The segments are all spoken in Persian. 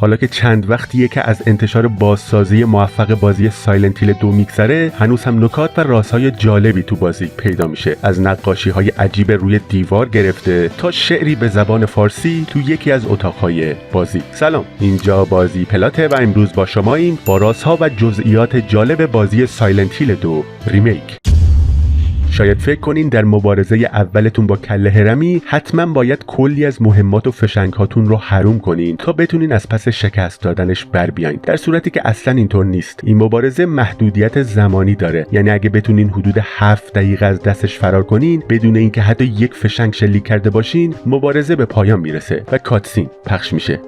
حالا که چند وقتیه که از انتشار بازسازی موفق بازی سایلنت هیل 2 میگذره، هنوز هم نکات و رازهای جالبی تو بازی پیدا میشه. از نقاشی‌های عجیب روی دیوار گرفته تا شعری به زبان فارسی تو یکی از اتاق‌های بازی. سلام، اینجا بازی پلاته و امروز با شماییم با رازها و جزئیات جالب بازی سایلنت هیل 2 ریمیک. شاید فکر کنین در مبارزه اولتون با کله هرمی حتما باید کلی از مهمات و فشنگ هاتون رو حروم کنین تا بتونین از پس شکست دادنش بر بیاین، در صورتی که اصلا اینطور نیست. این مبارزه محدودیت زمانی داره، یعنی اگه بتونین حدود 7 دقیقه از دستش فرار کنین بدون اینکه حتی یک فشنگ شلیک کرده باشین، مبارزه به پایان میرسه و کاتسین پخش میشه.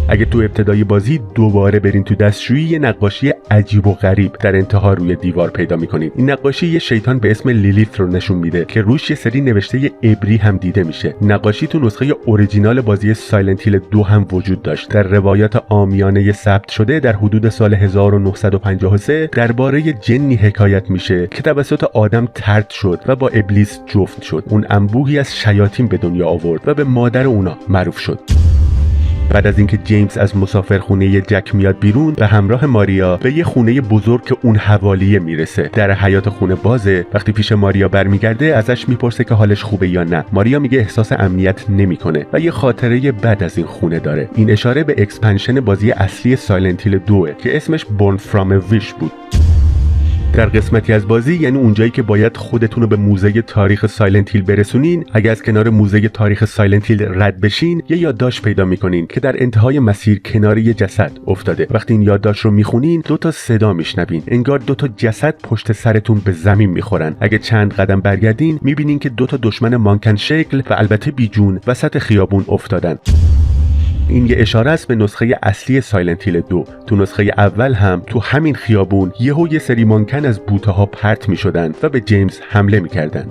اگه تو ابتدای بازی دوباره برین تو دستشویی، یه نقاشی عجیب و غریب در انتها روی دیوار پیدا میکنین. این نقاشی یه شیطان به اسم لیلیت رو نشون میده که روش یه سری نوشته عبری هم دیده میشه. نقاشی تو نسخه اوریجینال بازی سایلنت هیل 2 هم وجود داشت. در روایات عامیانه ثبت شده در حدود سال 1953 درباره جنی حکایت میشه که توسط آدم طرد شد و با ابلیس جفت شد. اون انبوهی از شیاطین به دنیا آورد و به مادر اونا معروف شد. بعد از اینکه جیمز از مسافرخونه جک میاد بیرون به همراه ماریا به یه خونه بزرگ که اون حوالیه میرسه. در حیاط خونه بازه. وقتی پیش ماریا برمیگرده ازش میپرسه که حالش خوبه یا نه. ماریا میگه احساس امنیت نمیکنه و یه خاطره بد از این خونه داره. این اشاره به اکسپنشن بازی اصلی سایلنت هیل 2 که اسمش بورن فرام ا ویش بود. در قسمتی از بازی، یعنی اونجایی که باید خودتون رو به موزه تاریخ سایلنت هیل برسونین، اگه از کنار موزه تاریخ سایلنت هیل رد بشین یه یادداشت پیدا میکنین که در انتهای مسیر کنار یه جسد افتاده. وقتی این یادداشت رو میخونین 2 تا صدا میشنوین، انگار 2 تا جسد پشت سرتون به زمین میخورن. اگه چند قدم برگردین میبینین که 2 تا دشمن مانکن شکل و البته بیجون وسط خیابون افتادن. این یه اشاره است به نسخه اصلی سایلنت هیل 2. تو نسخه اول هم تو همین خیابون یه سری مانکن از بوته‌ها پرت می‌شدن و به جیمز حمله می‌کردن.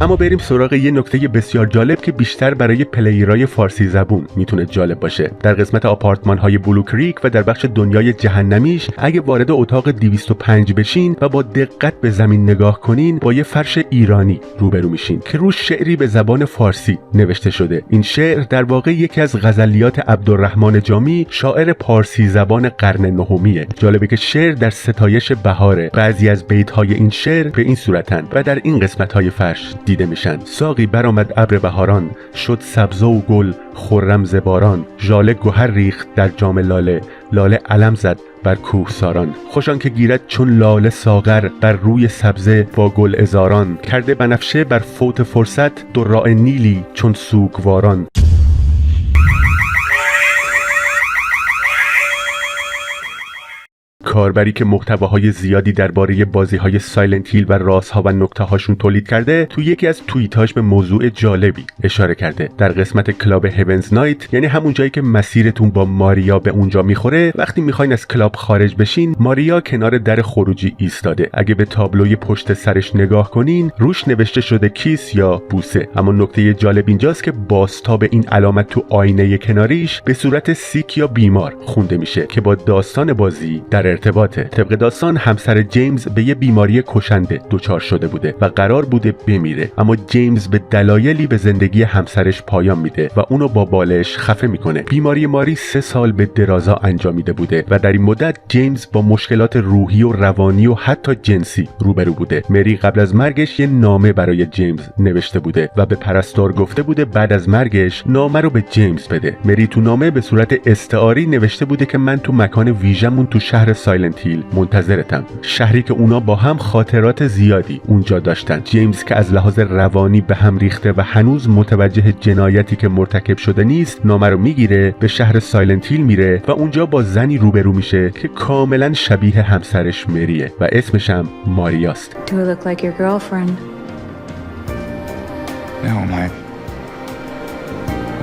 اما بریم سراغ یه نکته بسیار جالب که بیشتر برای پلیرای فارسی زبون میتونه جالب باشه. در قسمت آپارتمان‌های بلو کریک و در بخش دنیای جهنمیش اگه وارد اتاق 205 بشین و با دقت به زمین نگاه کنین با یه فرش ایرانی روبرو میشین که روش شعری به زبان فارسی نوشته شده. این شعر در واقع یکی از غزلیات عبدالرحمن جامی، شاعر پارسی زبان قرن نهمیه. جالبه که شعر در ستایش بهاره. بعضی از بیت‌های این شعر به این صورتن و در این قسمت‌های فرش دیده میشن. ساقی برآمد ابر بهاران، شد سبزه و گل خرم ز باران، ژاله گوهر ریخت در جام لاله، لاله علم زد بر کوهساران. خوشان که گیرد چون لاله ساغر بر روی سبزه با گل عذاران، کرده بنفشه بر فوت فرصت دراء نیلی چون سوگواران. کاربری که محتواهای زیادی درباره بازی‌های سایلنت هیل و رازها و نکته‌هاشون تولید کرده، تو یکی از توییتاش به موضوع جالبی اشاره کرده. در قسمت کلاب هیونز نایت، یعنی همون جایی که مسیرتون با ماریا به اونجا میخوره، وقتی میخواین از کلاب خارج بشین، ماریا کنار در خروجی ایستاده. اگه به تابلوی پشت سرش نگاه کنین، روش نوشته شده کیس یا بوسه. اما نکته جالب اینجاست که بازتاب این علامت تو آینه کناریش به صورت سیک یا بیمار خونده میشه که با داستان بازی در ارتباطه. طبق داستان همسر جیمز به یه بیماری کشنده دچار شده بوده و قرار بوده بمیره، اما جیمز به دلایلی به زندگی همسرش پایان میده و اونو با بالش خفه میکنه. بیماری ماری 3 سال به درازا انجامیده بوده و در این مدت جیمز با مشکلات روحی و روانی و حتی جنسی روبرو بوده. مری قبل از مرگش یه نامه برای جیمز نوشته بوده و به پرستار گفته بوده بعد از مرگش نامه رو به جیمز بده. مری تو نامه به صورت استعاری نوشته بوده که من تو مکان ویژمون تو شهر سایلنت هیل منتظرتم، شهری که اونا با هم خاطرات زیادی اونجا داشتن. جیمز که از لحاظ روانی به هم ریخته و هنوز متوجه جنایتی که مرتکب شده نیست، نامه رو میگیره، به شهر سایلنت هیل میره و اونجا با زنی روبرو میشه که کاملا شبیه همسرش مریه و اسمش هم ماریاست. Do I look like your girlfriend? No, my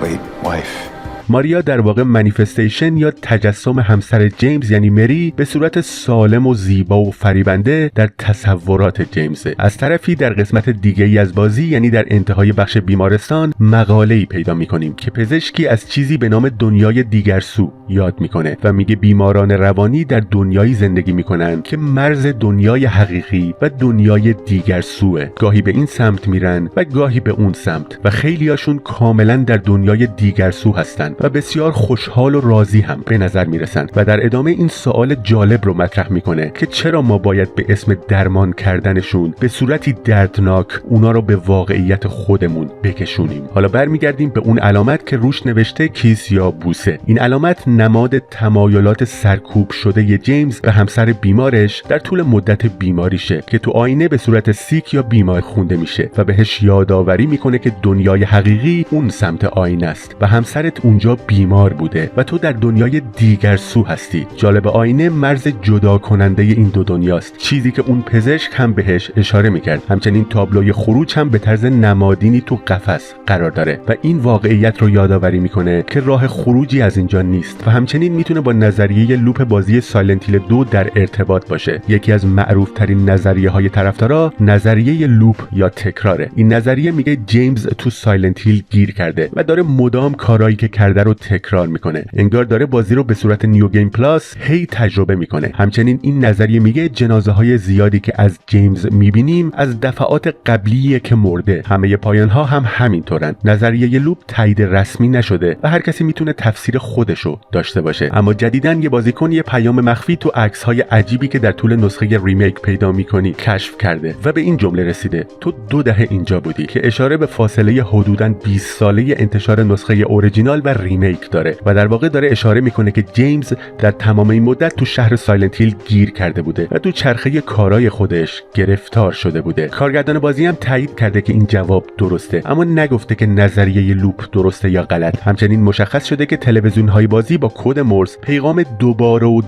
late wife. ماریا در واقع منیفستیشن یا تجسم همسر جیمز یعنی مری به صورت سالم و زیبا و فریبنده در تصورات جیمزه. از طرفی در قسمت دیگه ای از بازی یعنی در انتهای بخش بیمارستان مقاله‌ای پیدا می‌کنیم که پزشکی از چیزی به نام دنیای دیگرسو یاد می‌کنه و میگه بیماران روانی در دنیایی زندگی می‌کنن که مرز دنیای حقیقی و دنیای دیگرسوه. گاهی به این سمت میرن و گاهی به اون سمت و خیلیاشون کاملا در دنیای دیگرسو هستن و بسیار خوشحال و راضی هم به نظر میرسن و در ادامه این سوال جالب رو مطرح میکنه که چرا ما باید به اسم درمان کردنشون به صورتی دردناک اونا رو به واقعیت خودمون بکشونیم. حالا برمیگردیم به اون علامت که روش نوشته کیس یا بوسه. این علامت نماد تمایلات سرکوب شده ی جیمز به همسر بیمارش در طول مدت بیماریشه که تو آینه به صورت سیک یا بیمار خونده میشه و بهش یادآوری میکنه که دنیای حقیقی اون سمت آینه است و همسرت اونجا بیمار بوده و تو در دنیای دیگر سو هستی. جالب، آینه مرز جدا کننده این دو دنیاست، چیزی که اون پزشک هم بهش اشاره میکرد. همچنین تابلوی خروج هم به طرز نمادینی تو قفس قرار داره و این واقعیت رو یادآوری میکنه که راه خروجی از اینجا نیست و همچنین میتونه با نظریه لوپ بازی سایلنت هیل 2 در ارتباط باشه. یکی از معروف ترین نظریه های طرفدارا نظریه لوپ یا تکراره. این نظریه میگه جیمز تو سایلنت هیل گیر کرده و داره مدام کارهایی که کرده رو تکرار میکنه، انگار داره بازی رو به صورت نیو گیم پلاس هی تجربه میکنه. همچنین این نظریه میگه جنازه های زیادی که از جیمز میبینیم از دفعات قبلیه که مرده. همه پایان ها هم همینطورن. نظریه لوپ تایید رسمی نشده و هر کسی میتونه تفسیر خودشو داشته باشه، اما جدیدن یه بازیکن یه پیام مخفی تو عکس های عجیبی که در طول نسخه ریمیک پیدا میکنی کشف کرده و به این جمله رسیده: تو 2 دهه اینجا بودی، که اشاره به فاصله حدوداً 20 ساله انتشار نسخه اورجینال و ریمیک داره و در واقع داره اشاره میکنه که جیمز در تمام این مدت تو شهر سایلنت هیل گیر کرده بوده و تو چرخه کارای خودش گرفتار شده بوده. کارگردان بازی هم تایید کرده که این جواب درسته، اما نگفته که نظریه لوپ درسته یا غلط. همچنین مشخص شده که تلویزیون‌های بازی با کد مورس پیغام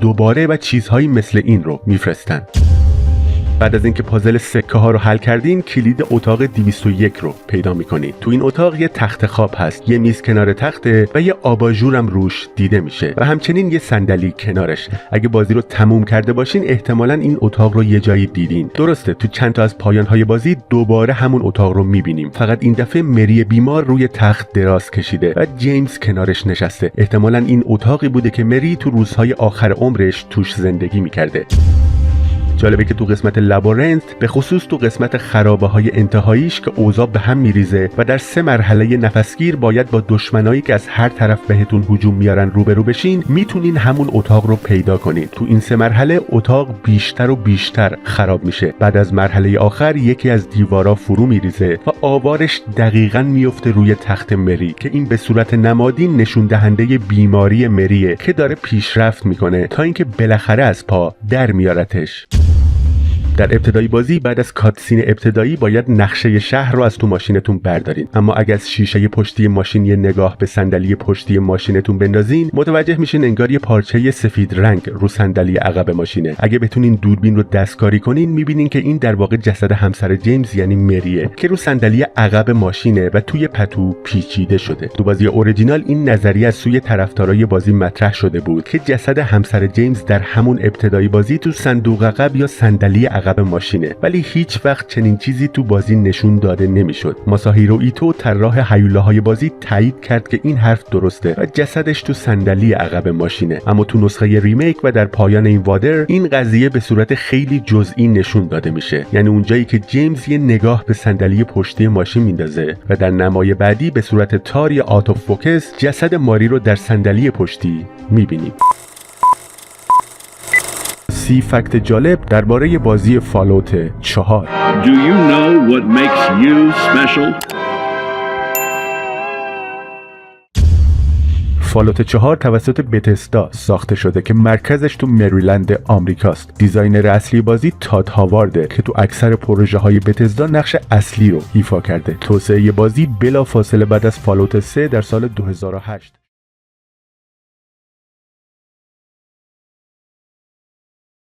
دوباره و چیزهایی مثل این رو میفرستن. بعد از اینکه پازل سکه ها رو حل کردین، کلید اتاق 201 رو پیدا میکنید. تو این اتاق یه تخت خواب هست، یه میز کنار تخته و یه آباژور هم روش دیده میشه و همچنین یه صندلی کنارش. اگه بازی رو تموم کرده باشین احتمالاً این اتاق رو یه جایی دیدین. درسته، تو چند تا از پایان‌های بازی دوباره همون اتاق رو میبینیم، فقط این دفعه مری بیمار روی تخت دراز کشیده و جیمز کنارش نشسته. احتمالاً این اتاقی بوده که مری تو روزهای آخر عمرش توش زندگی میکرده. جالبه که تو قسمت لابورنت، به خصوص تو قسمت خرابه های انتهاییش که اوضاع به هم میریزه و در 3 مرحله نفسگیر باید با دشمنایی که از هر طرف بهتون هجوم میارن روبرو بشین، میتونین همون اتاق رو پیدا کنین. تو این 3 مرحله اتاق بیشتر و بیشتر خراب میشه. بعد از مرحله آخر یکی از دیوارا فرو میریزه و آوارش دقیقاً میفته روی تخت مری که این به صورت نمادین نشون دهنده بیماری مریه که داره پیشرفت میکنه تا اینکه بالاخره از پا در میارتش. در ابتدای بازی بعد از کاتسین ابتدایی باید نقشه شهر رو از تو ماشینتون بردارین، اما اگه از شیشه پشتی ماشین یه نگاه به صندلی پشتی ماشینتون بندازین متوجه میشین انگار یه پارچه سفید رنگ رو صندلی عقب ماشینه. اگه بتونین دوربین رو دستکاری کنین میبینین که این در واقع جسد همسر جیمز یعنی مریه که رو صندلی عقب ماشینه و توی پتو پیچیده شده. تو بازی اورجینال این نظریه از سوی طرفدارای بازی مطرح شده بود که جسد همسر جیمز در همون ابتدای بازی تو صندوق عقب یا صندلی عقب ماشینه، ولی هیچ وقت چنین چیزی تو بازی نشون داده نمیشد. ماساهیرو ایتو طراح هیولاهای بازی تایید کرد که این حرف درسته و جسدش تو صندلی عقب ماشینه، اما تو نسخه ریمیک و در پایان این وادر این قضیه به صورت خیلی جزئی نشون داده میشه. یعنی اونجایی که جیمز یه نگاه به صندلی پشتی ماشین میندازه و در نمای بعدی به صورت تار یا آتو فوکس جسد ماری رو در صندلی پشتی میبینیم. فکت جالب درباره بازی فالوت 4. Do you know what makes you special? فالوت 4 توسط بتسدا ساخته شده که مرکزش تو مریلند آمریکاست. دیزاینر اصلی بازی تاد هاوارده که تو اکثر پروژه های بتسدا نقش اصلی رو ایفا کرده. توسعه بازی بلافاصله بعد از فالوت 3 در سال 2008